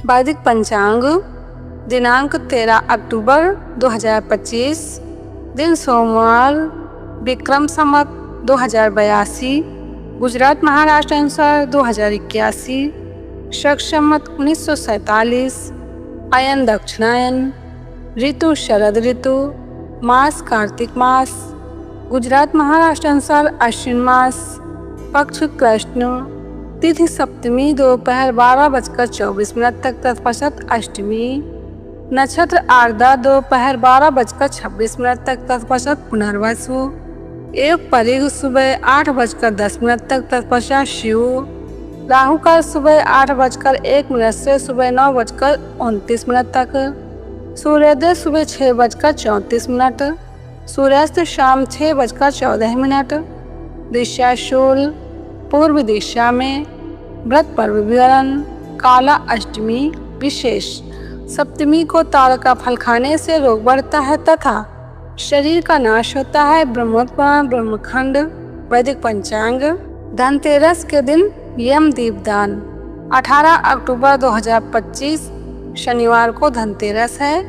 वैदिक पंचांग दिनांक 13 अक्टूबर 2025, दिन सोमवार, विक्रम संवत 2082, गुजरात महाराष्ट्र अनुसार 2081, शक संवत 1947, अयन दक्षिणायन, ऋतु शरद ऋतु, मास कार्तिक मास, गुजरात महाराष्ट्र अनुसार अश्विन मास, पक्ष कृष्ण, तिथि सप्तमी दोपहर 12:24 तक तत्पश्चात अष्टमी, नक्षत्र आर्द्रा दोपहर 12:26 तक तत्पश्चात पुनर्वसु, योग परिग सुबह 8:10 तक तत्पश्चात शिव, राहु काल सुबह 8:01 से सुबह 9:29 तक, सूर्योदय सुबह 6:34, सूर्यास्त शाम 6:14, दिशा शूल, पूर्व दिशा में, व्रत पर्व विवरण, काला अष्टमी विशेष, सप्तमी को ताड़ का फल खाने से रोग बढ़ता है तथा शरीर का नाश होता है। ब्रह्मोत्पाद ब्रह्मखंड। वैदिक पंचांग धनतेरस के दिन यम दीपदान 18 अक्टूबर 2025 शनिवार को धनतेरस है।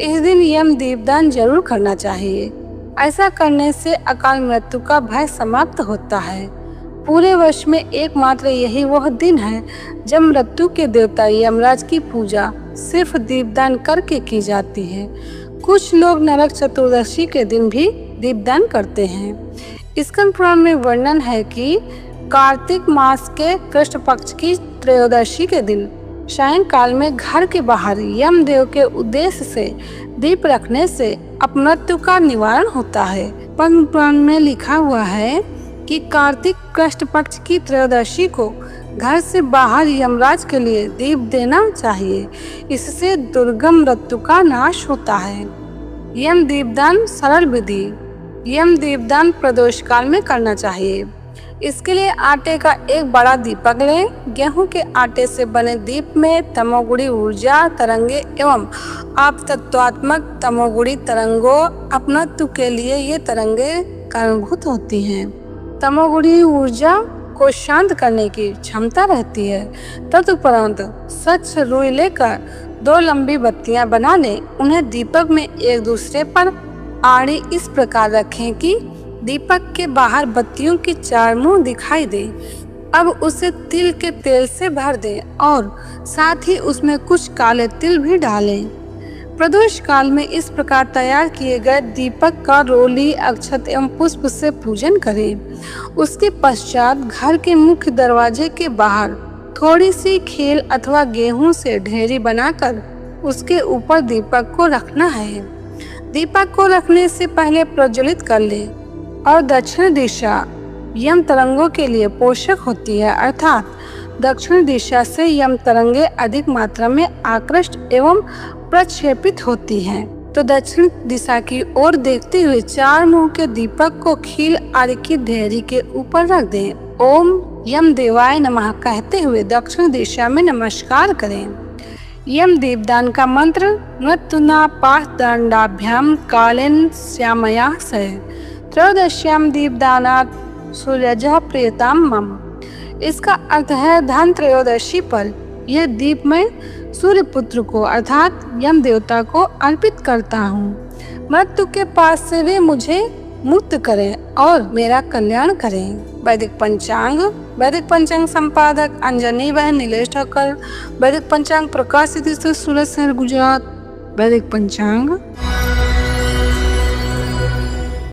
इस दिन यम दीपदान जरूर करना चाहिए। ऐसा करने से अकाल मृत्यु का भय समाप्त होता है। पूरे वर्ष में एकमात्र यही वह दिन है जब मृत्यु के देवता यमराज की पूजा सिर्फ दीपदान करके की जाती है। कुछ लोग नरक चतुर्दशी के दिन भी दीपदान करते हैं। स्कंद पुराण में वर्णन है कि कार्तिक मास के कृष्ण पक्ष की त्रयोदशी के दिन सायंकाल में घर के बाहर यमदेव के उद्देश्य से दीप रखने से अपमृत्यु का निवारण होता है। पद्म पुराण में लिखा हुआ है कि कार्तिक कृष्ण पक्ष की त्रयोदशी को घर से बाहर यमराज के लिए दीप देना चाहिए। इससे दुर्गम मृत्यु का नाश होता है। यम दीपदान सरल विधि। यम दीपदान प्रदोष काल में करना चाहिए। इसके लिए आटे का एक बड़ा दीपक लें। गेहूं के आटे से बने दीप में तमोगुणी ऊर्जा तरंगे एवं आप तत्वात्मक तमोगुणी तरंगों अपनत्व के लिए ये तरंगे कारणभूत होती हैं। तमोगुणी ऊर्जा को शांत करने की क्षमता रहती है। तदुपरांत स्वच्छ रुई लेकर 2 लंबी बत्तियां बना लें। उन्हें दीपक में एक दूसरे पर आड़ी इस प्रकार रखें कि दीपक के बाहर बत्तियों की 4 मुंह दिखाई दे। अब उसे तिल के तेल से भर दें और साथ ही उसमें कुछ काले तिल भी डालें। प्रदोष काल में इस प्रकार तैयार किए गए दीपक का रोली अक्षत एवं पुष्प से पूजन करें। उसके पश्चात घर के मुख्य दरवाजे के बाहर थोड़ी सी खेल अथवा गेहूं से ढेरी बनाकर उसके ऊपर दीपक को रखना है। दीपक को रखने से पहले प्रज्वलित कर ले और दक्षिण दिशा यम तरंगों के लिए पोषक होती है, अर्थात दक्षिण दिशा से यम तरंगे अधिक मात्रा में आकृष्ट एवं प्रक्षेपित होती हैं। तो दक्षिण दिशा की ओर देखते हुए 4 मुंह के दीपक को खील आदि की ढेरी के ऊपर रख दें। ओम यम देवाय नमः कहते हुए दक्षिण दिशा में नमस्कार करें। यम दीपदान का मंत्र मृत्युना पाशदंडाभ्याम कालेन श्यामया से त्रयोदश्याम दीपदानात् सूर्यजः प्रियताम मम। इसका अर्थ है धन त्रयोदशी पर यह दीप मैं सूर्य पुत्र को अर्थात यम देवता को अर्पित करता हूँ। मृत्यु के पास से वे मुझे मुक्त करें और मेरा कल्याण करें। वैदिक पंचांग संपादक अंजनी बहन नीलेश ठाकर। वैदिक पंचांग प्रकाशित सूरत शहर गुजरात। वैदिक पंचांग